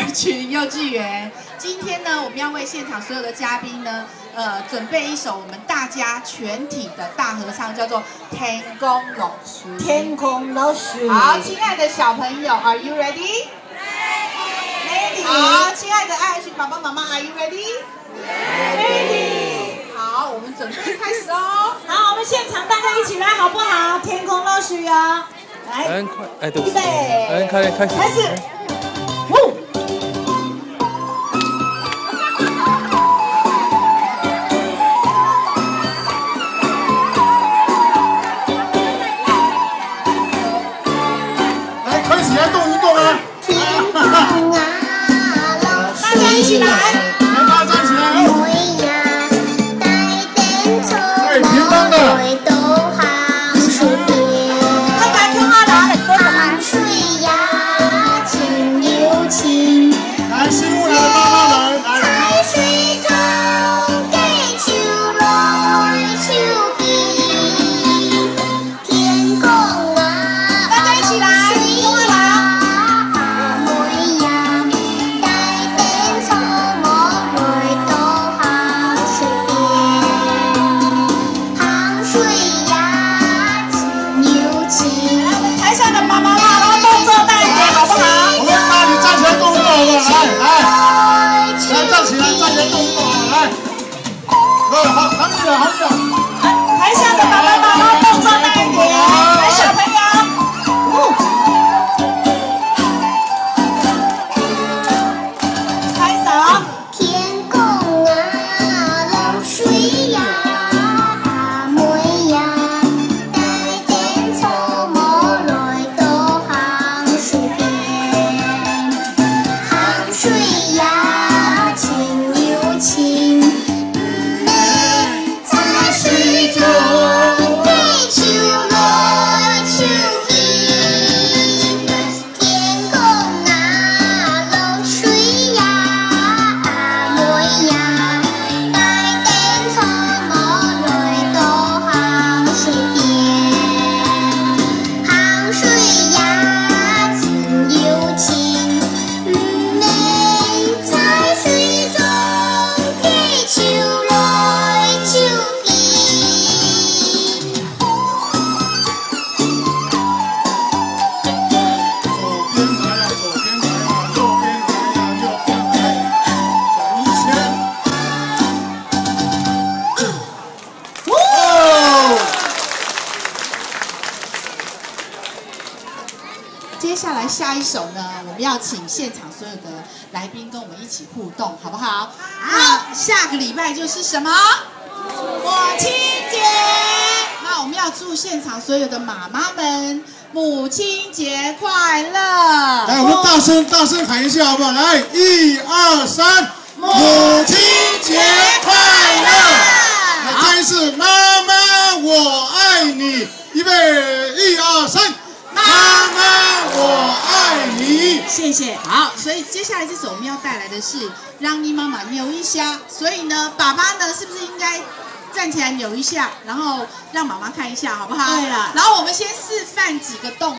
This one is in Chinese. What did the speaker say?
儿群幼稚园。今天呢，我们要为现场所有的嘉宾呢，准备一首我们大家全体的大合唱，叫做《天空老师》。天空老师。好，亲爱的小朋友 ，Are you ready？ Ready。好，亲爱的爱儿群爸爸妈妈 ，Are you ready？Ready。好，我们准备开始哦。好，我们现场大家一起来，好不好？天空老师哦。来，很快，哎，对，预备，开始。开始。大家一起来，大家站起来！哎，平方的。来，新屋来，妈妈来，来。好，好远，好远。台下的爸爸妈妈动作慢一点，来小朋友。拍手。天空啊，流水呀，阿妹呀，带点草木來到行水邊，行水呀，情又情。接下来下一首呢，我们要请现场所有的来宾跟我们一起互动，好不好？那下个礼拜就是什么？母亲节。那我们要祝现场所有的妈妈们母亲节快乐！来，我们大声喊一下，好不好？来，1、2、3，母亲节快乐！来，再一次，妈妈我爱你，预备，1、2、3。妈妈，我爱你。谢谢。好，所以接下来这首我们要带来的是让你妈妈扭一下。所以呢，爸爸呢是不是应该站起来扭一下，然后让妈妈看一下，好不好？对了。然后我们先示范几个动作。